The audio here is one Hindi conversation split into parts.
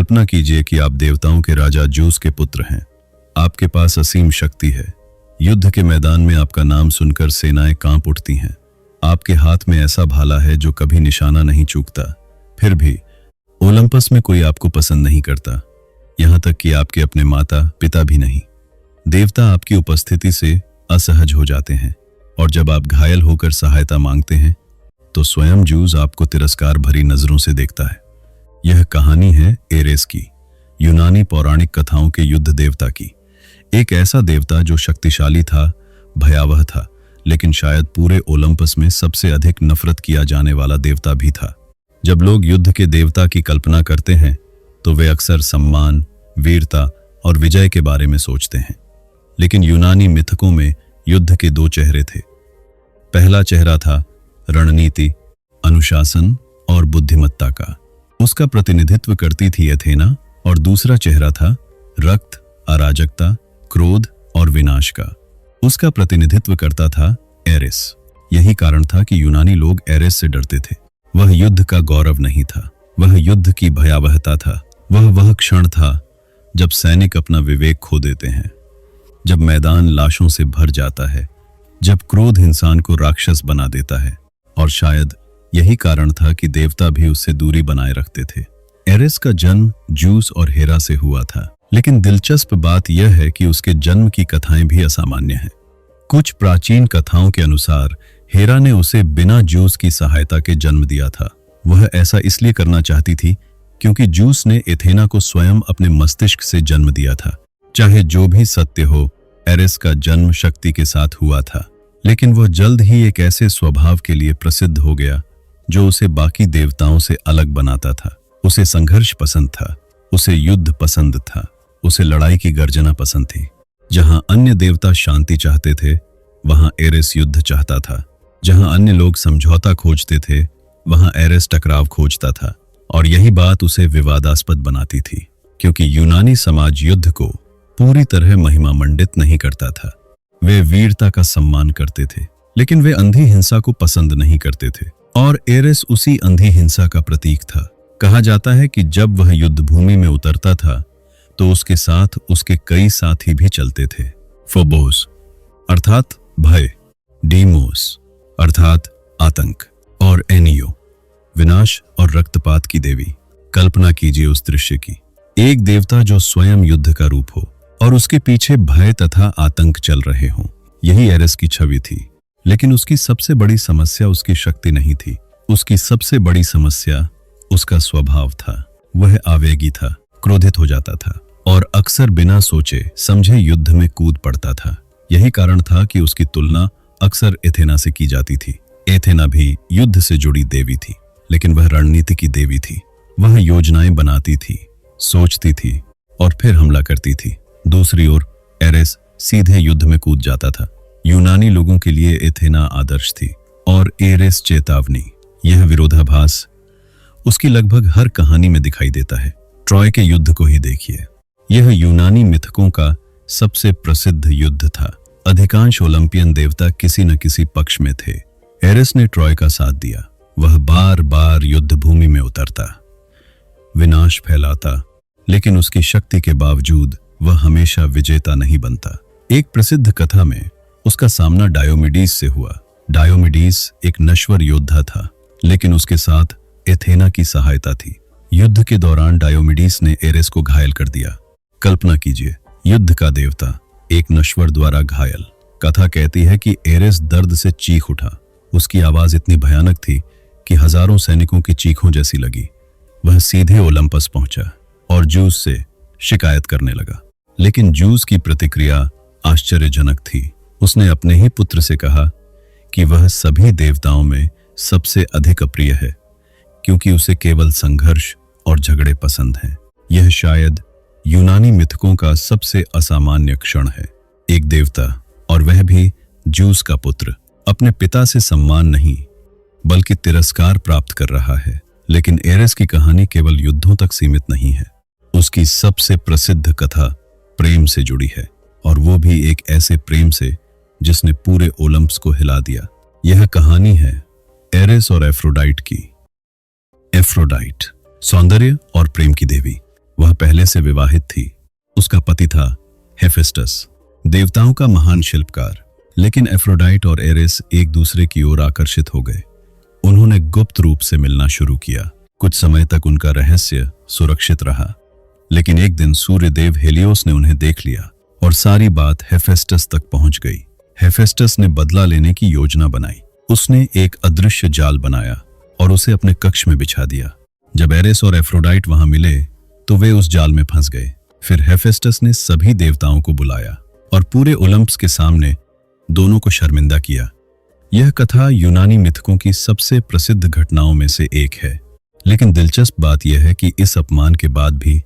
कल्पना कीजिए कि आप देवताओं के राजा जूस के पुत्र हैं। आपके पास असीम शक्ति है। युद्ध के मैदान में आपका नाम सुनकर सेनाएं कांप उठती हैं। आपके हाथ में ऐसा भाला है जो कभी निशाना नहीं चूकता। फिर भी ओलंपस में कोई आपको पसंद नहीं करता, यहां तक कि आपके अपने माता पिता भी नहीं। देवता आपकी उपस्थिति से असहज हो जाते हैं और जब आप घायल होकर सहायता मांगते हैं तो स्वयं जूस आपको तिरस्कार भरी नजरों से देखता है। यह कहानी है एरेस की, यूनानी पौराणिक कथाओं के युद्ध देवता की। एक ऐसा देवता जो शक्तिशाली था, भयावह था, लेकिन शायद पूरे ओलंपस में सबसे अधिक नफरत किया जाने वाला देवता भी था। जब लोग युद्ध के देवता की कल्पना करते हैं तो वे अक्सर सम्मान, वीरता और विजय के बारे में सोचते हैं। लेकिन यूनानी मिथकों में युद्ध के दो चेहरे थे। पहला चेहरा था रणनीति, अनुशासन और बुद्धिमत्ता का। उसका प्रतिनिधित्व करती थी एथेना, और दूसरा चेहरा था रक्त, अराजकता, क्रोध और विनाश का। उसका प्रतिनिधित्व करता था एरेस। यही कारण था कि यूनानी लोग एरेस से डरते थे। वह युद्ध का गौरव नहीं था, वह युद्ध की भयावहता था। वह क्षण था जब सैनिक अपना विवेक खो देते हैं, जब मैदान लाशों से भर जाता है, जब क्रोध इंसान को राक्षस बना देता है। और शायद यही कारण था कि देवता भी उससे दूरी बनाए रखते थे। एरेस का जन्म जूस और हेरा से हुआ था, लेकिन दिलचस्प बात यह है कि उसके जन्म की कथाएं भी असामान्य हैं। कुछ प्राचीन कथाओं के अनुसार हेरा ने उसे बिना जूस की सहायता के जन्म दिया था। वह ऐसा इसलिए करना चाहती थी क्योंकि जूस ने एथेना को स्वयं अपने मस्तिष्क से जन्म दिया था। चाहे जो भी सत्य हो, एरेस का जन्म शक्ति के साथ हुआ था, लेकिन वह जल्द ही एक ऐसे स्वभाव के लिए प्रसिद्ध हो गया जो उसे बाकी देवताओं से अलग बनाता था। उसे संघर्ष पसंद था, उसे युद्ध पसंद था, उसे लड़ाई की गर्जना पसंद थी। जहां अन्य देवता शांति चाहते थे, वहां एरेस युद्ध चाहता था। जहां अन्य लोग समझौता खोजते थे, वहां एरेस टकराव खोजता था। और यही बात उसे विवादास्पद बनाती थी, क्योंकि यूनानी समाज युद्ध को पूरी तरह महिमा मंडित नहीं करता था। वे वीरता का सम्मान करते थे, लेकिन वे अंधी हिंसा को पसंद नहीं करते थे। और एरेस उसी अंधी हिंसा का प्रतीक था। कहा जाता है कि जब वह युद्ध भूमि में उतरता था तो उसके साथ उसके कई साथी भी चलते थे। फोबोस अर्थात भय, डीमोस अर्थात आतंक, और एनियो विनाश और रक्तपात की देवी। कल्पना कीजिए उस दृश्य की, एक देवता जो स्वयं युद्ध का रूप हो और उसके पीछे भय तथा आतंक चल रहे हों। यही एरेस की छवि थी। लेकिन उसकी सबसे बड़ी समस्या उसकी शक्ति नहीं थी। उसकी सबसे बड़ी समस्या उसका स्वभाव था। वह आवेगी था, क्रोधित हो जाता था और अक्सर बिना सोचे समझे युद्ध में कूद पड़ता था। यही कारण था कि उसकी तुलना अक्सर एथेना से की जाती थी। एथेना भी युद्ध से जुड़ी देवी थी, लेकिन वह रणनीति की देवी थी। वह योजनाएं बनाती थी, सोचती थी और फिर हमला करती थी। दूसरी ओर एरेस सीधे युद्ध में कूद जाता था। यूनानी लोगों के लिए एथेना आदर्श थी और एरेस चेतावनी। यह विरोधाभास उसकी लगभग हर कहानी में दिखाई देता है। ट्रॉय के युद्ध को ही देखिए। यह यूनानी मिथकों का सबसे प्रसिद्ध युद्ध था। अधिकांश ओलंपियन देवता किसी न किसी पक्ष में थे। एरेस ने ट्रॉय का साथ दिया। वह बार बार युद्ध भूमि में उतरता, विनाश फैलाता, लेकिन उसकी शक्ति के बावजूद वह हमेशा विजेता नहीं बनता। एक प्रसिद्ध कथा में उसका सामना डायोमिडीस से हुआ। डायोमिडीस एक नश्वर योद्धा था, लेकिन उसके साथ एथेना की सहायता थी। युद्ध के दौरान डायोमिडीस ने एरेस को घायल कर दिया। कल्पना कीजिए, युद्ध का देवता एक नश्वर द्वारा घायल। कथा कहती है कि एरेस दर्द से चीख उठा। उसकी आवाज इतनी भयानक थी कि हजारों सैनिकों की चीखों जैसी लगी। वह सीधे ओलंपस पहुंचा और जूस से शिकायत करने लगा। लेकिन जूस की प्रतिक्रिया आश्चर्यजनक थी। उसने अपने ही पुत्र से कहा कि वह सभी देवताओं में सबसे अधिक अप्रिय है, क्योंकि उसे केवल संघर्ष और झगड़े पसंद हैं। यह शायद यूनानी मिथकों का सबसे असामान्य क्षण है। एक देवता, और वह भी जूस का पुत्र, अपने पिता से सम्मान नहीं बल्कि तिरस्कार प्राप्त कर रहा है। लेकिन एरेस की कहानी केवल युद्धों तक सीमित नहीं है। उसकी सबसे प्रसिद्ध कथा प्रेम से जुड़ी है, और वो भी एक ऐसे प्रेम से जिसने पूरे ओलंपस को हिला दिया। यह कहानी है एरेस और एफ्रोडाइट की। एफ्रोडाइट सौंदर्य और प्रेम की देवी। वह पहले से विवाहित थी। उसका पति था हेफेस्टस, देवताओं का महान शिल्पकार। लेकिन एफ्रोडाइट और एरेस एक दूसरे की ओर आकर्षित हो गए। उन्होंने गुप्त रूप से मिलना शुरू किया। कुछ समय तक उनका रहस्य सुरक्षित रहा, लेकिन एक दिन सूर्यदेव हेलियोस ने उन्हें देख लिया और सारी बात हेफेस्टस तक पहुंच गई। हेफेस्टस ने बदला लेने की योजना बनाई। उसने एक अदृश्य जाल बनाया और उसे अपने कक्ष में बिछा दिया। जब एरेस और एफ्रोडाइट वहां मिले तो वे उस जाल में फंस गए। फिर हेफेस्टस ने सभी देवताओं को बुलाया और पूरे ओलंपस के सामने दोनों को शर्मिंदा किया। यह कथा यूनानी मिथकों की सबसे प्रसिद्ध घटनाओं में से एक है। लेकिन दिलचस्प बात यह है कि इस अपमान के बाद भी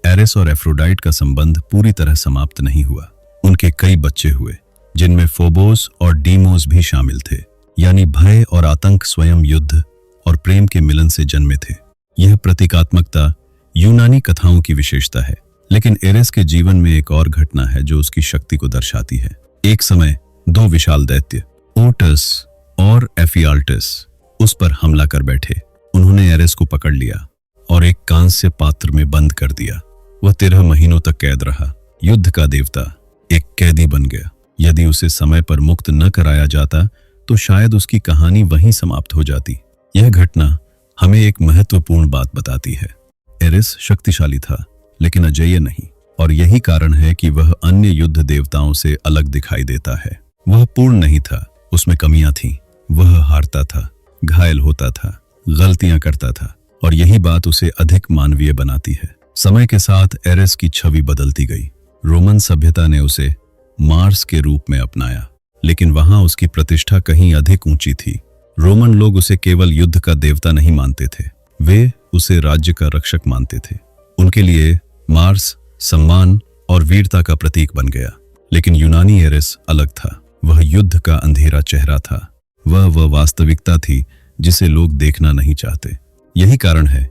एरेस और एफ्रोडाइट का संबंध पूरी तरह समाप्त नहीं हुआ। उनके कई बच्चे हुए, जिनमें फोबोस और डीमोस भी शामिल थे, यानी भय और आतंक स्वयं युद्ध और प्रेम के मिलन से जन्मे थे। यह प्रतीकात्मकता यूनानी कथाओं की विशेषता है। लेकिन एरेस के जीवन में एक और घटना है जो उसकी शक्ति को दर्शाती है। एक समय दो विशाल दैत्य ओटस और एफियाल्टस उस पर हमला कर बैठे। उन्होंने एरेस को पकड़ लिया और एक कांस्य पात्र में बंद कर दिया। वह 13 महीनों तक कैद रहा। युद्ध का देवता एक कैदी बन गया। यदि उसे समय पर मुक्त न कराया जाता तो शायद उसकी कहानी वहीं समाप्त हो जाती। यह घटना हमें एक महत्वपूर्ण बात बताती है। एरेस शक्तिशाली था, लेकिन अजेय नहीं, और यही कारण है कि वह अन्य युद्ध देवताओं से अलग दिखाई देता है। वह पूर्ण नहीं था, उसमें कमियां थीं। वह हारता था, घायल होता था, गलतियां करता था, और यही बात उसे अधिक मानवीय बनाती है। समय के साथ एरेस की छवि बदलती गई। रोमन सभ्यता ने उसे मार्स के रूप में अपनाया, लेकिन वहां उसकी प्रतिष्ठा कहीं अधिक ऊंची थी। रोमन लोग उसे केवल युद्ध का देवता नहीं मानते थे, वे उसे राज्य का रक्षक मानते थे। उनके लिए मार्स सम्मान और वीरता का प्रतीक बन गया। लेकिन यूनानी एरेस अलग था। वह युद्ध का अंधेरा चेहरा था। वह वास्तविकता थी जिसे लोग देखना नहीं चाहते। यही कारण है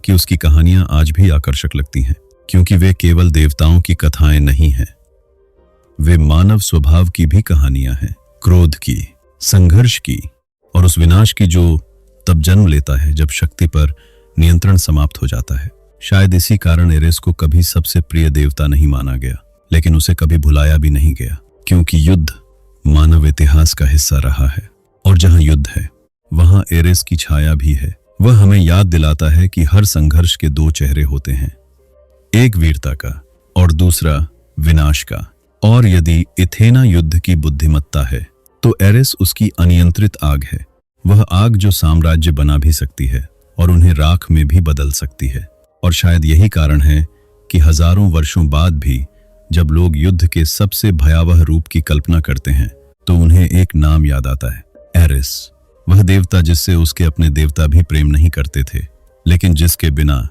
कि उसकी कहानियां आज भी आकर्षक लगती हैं, क्योंकि वे केवल देवताओं की कथाएं नहीं हैं, वे मानव स्वभाव की भी कहानियां हैं। क्रोध की, संघर्ष की और उस विनाश की जो तब जन्म लेता है जब शक्ति पर नियंत्रण समाप्त हो जाता है। शायद इसी कारण एरेस को कभी सबसे प्रिय देवता नहीं माना गया, लेकिन उसे कभी भुलाया भी नहीं गया, क्योंकि युद्ध मानव इतिहास का हिस्सा रहा है, और जहां युद्ध है वहां एरेस की छाया भी है। वह हमें याद दिलाता है कि हर संघर्ष के दो चेहरे होते हैं, एक वीरता का और दूसरा विनाश का। और यदि एथेना युद्ध की बुद्धिमत्ता है तो एरेस उसकी अनियंत्रित आग है। वह आग जो साम्राज्य बना भी सकती है और उन्हें राख में भी बदल सकती है। और शायद यही कारण है कि हजारों वर्षों बाद भी जब लोग युद्ध के सबसे भयावह रूप की कल्पना करते हैं तो उन्हें एक नाम याद आता है, एरेस। वह देवता जिससे उसके अपने देवता भी प्रेम नहीं करते थे, लेकिन जिसके बिना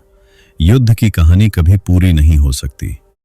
युद्ध की कहानी कभी पूरी नहीं हो सकती।